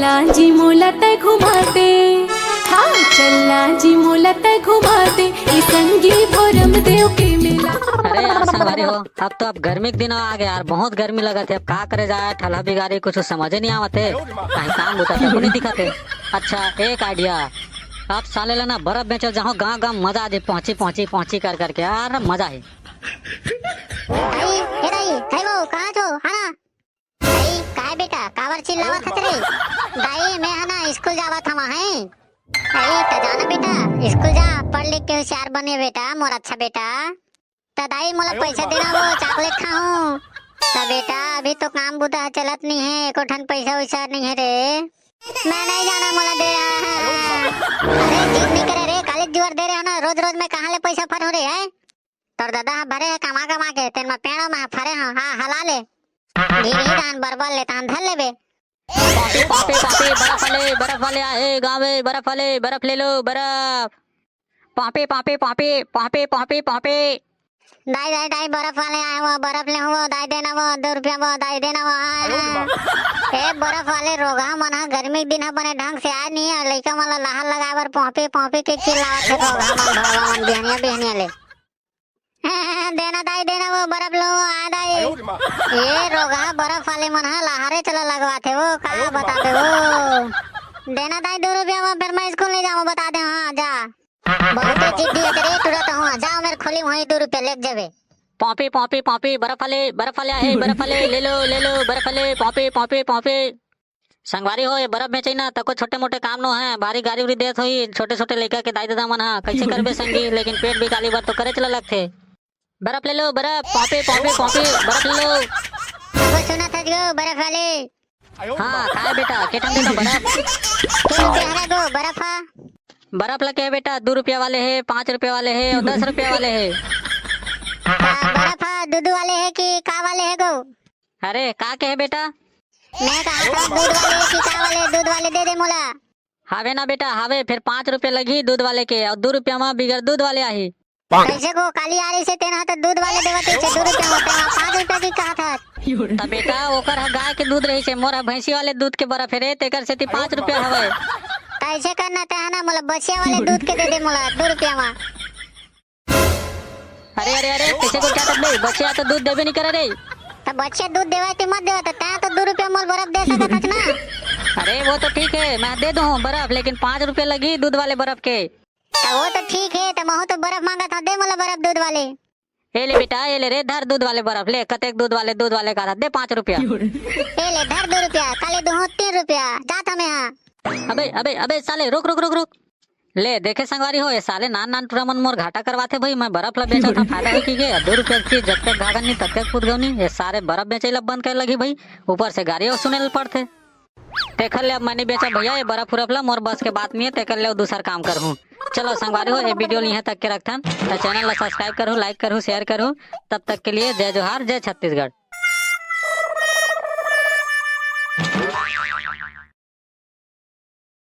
चलना जी मोला तय घुमाते, हाँ चलना जी मोला तय घुमाते, ई संगी भोरम देव के मेला। अरे यार संगवारी हो, अब तो अब गर्मी के दिन आ गया यार, बहुत गर्मी लगा थे। अब का करे जाए, ठल्हा बिगारी कुछ समझ नहीं आवते, कहीं काम होता तो नहीं दिखाते। अच्छा एक आइडिया, आप साले लेना बर्फ बेचो, जहाँ गाँव गाँव मजा आ जाए, पहुँची पहुँची पहुँची कर करके यार मजा है। भाई हे दाई हे वो कहाँ छो हाना भाई काय बेटा कावर चिल्लावत हत रे दाई मैं हाना स्कूल जावत हमा है अरे त जाना बेटा स्कूल जा पढ़ लिख के होशियार बने बेटा मोर अच्छा बेटा त दाई मोला पैसा देना वो चॉकलेट खाऊं त बेटा अभी तो काम बुता चलत नहीं है एको ठन पैसा वैसा नहीं है रे मैं नहीं जाना मोला दे अरे जिद नहीं करे रे कॉलेज जीवर दे रहे हो ना रोज रोज मैं कहाँ ले पैसा फर हो रे है तोर दादा भरे है कमा कमा के तेन में पेड़ों में फरे हाँ हला ले धीरे दान बरबल ले तान धर ले बे पापी पापी पापी बर्फ वाले आए गाँव में, बर्फ ले लो बर्फ। पापी पापी पापी पापी पापी पापी दाई दाई दाई बर्फ वाले आए वो बर्फ ले वो दाई देना वो 2 रुपया वो दाई देना वो ए बर्फ वाले रोगा मन हा गर्मी के दिन हा बने ढंग से आए नहीं है लइका मन लहर लगाए बर पापी पापी के चिल्लावत है रोगा मन भगवा मन बिहनिया बिहनिया ले देना दाई देना वो बर्फ लो आ दाई ये रोगा बर्फ वाले मन हा लहरे चला लगवाते वो का बता दे वो देना दाई 2 रुपया वो फिर मैं स्कूल नहीं जाऊँ बता दे हाँ जा बहुत जिद्दी है तेरे तुरंत हूँ जाओ मेरे खोली वहीं 2 रुपया ले जावे पापी पापी पापी बर्फ वाले आए, बर्फ वाले ले लो बर्फ वाले पापी पापी पापी। संगवारी हो ये बर्फ बेचे ना तको छोटे मोटे काम नो है, भारी गाड़ी उड़ी देत होई, छोटे छोटे लड़का के दाई दादा मन हा कैसे करबे संगी, लेकिन पेट भी काली बार तो करे चला लगथे। बर्फ ले लो बर्फ पापी पापी पापी बर्फ ले लो। वो सुना था जो बर्फ वाले हाँ खाए बेटा केटन दे बर्फ। 2 रुपया हरा गो बर्फ हा बर्फ लगे है बेटा, 2 रुपया वाले है, 5 रुपया वाले है और 10 रुपया वाले है। बर्फ दूध वाले है कि का वाले है गो अरे का के है बेटा? मैं कहा था दूध वाले कि का वाले दूध वाले दे दे मोला हावे ना बेटा हावे, फिर 5 रुपया लगी दूध वाले के और 2 रुपया में बिगर दूध वाले आई। कैसे को काली आ रही से तेना तो दूध वाले देवते छे 2 रुपया में तेना 5 रुपया की कहा था तब बेटा ओकर गाय के दूध रही से, मोर भैंसी वाले दूध के बर्फ है तेकर से 5 रुपया हवे। कैसे करना ते ना मोला बचिया वाले दूध के दे दे मोला 2 रुपया में। अरे अरे अरे कैसे को क्या कर दे, बच्चे तो दूध देवे नहीं करे रे। तो बच्चे दूध देवा ते मत देवा ता तो 2 रुपया मोल बर्फ दे सकत हच ना। अरे वो तो ठीक है मैं दे दूं बर्फ, लेकिन 5 रुपया लगी दूध वाले बर्फ के। तो वो तो ठीक है तो महू तो बर्फ मांगा था दे मोला बर्फ दूध वाले। ए ले बेटा ए ले रे धर दूध वाले बर्फ ले, कतेक दूध वाले का था दे 5 रुपया। ए ले धर 2 रुपया काले दूं 3 रुपया जात हमें हां। अबे अबे अबे साले रुक रुक रुक रुक ले देखे संगवारी हो ये साले नान टूरा मन मोर घाटा करवाते भाई, मैं बर्फ ला बेचा था फायदा हो की के 2 रुपया की जब तक घागन नहीं तब तक कूद गई नहीं, ये सारे बर्फ बेचे ला बंद कर लगी भाई, ऊपर से गाड़ी और सुने पड़ते। तेखर ले अब मैंने बेचा भैया ये बर्फ उरफ ला मोर बस के बात नहीं है, तेखर ले दूसरा काम करूँ। चलो संगवारी हो ये वीडियो यहाँ तक के रखता, तो चैनल ला सब्सक्राइब करूँ, लाइक करूँ, शेयर करूँ। तब तक के लिए जय जोहार, जय छत्तीसगढ़।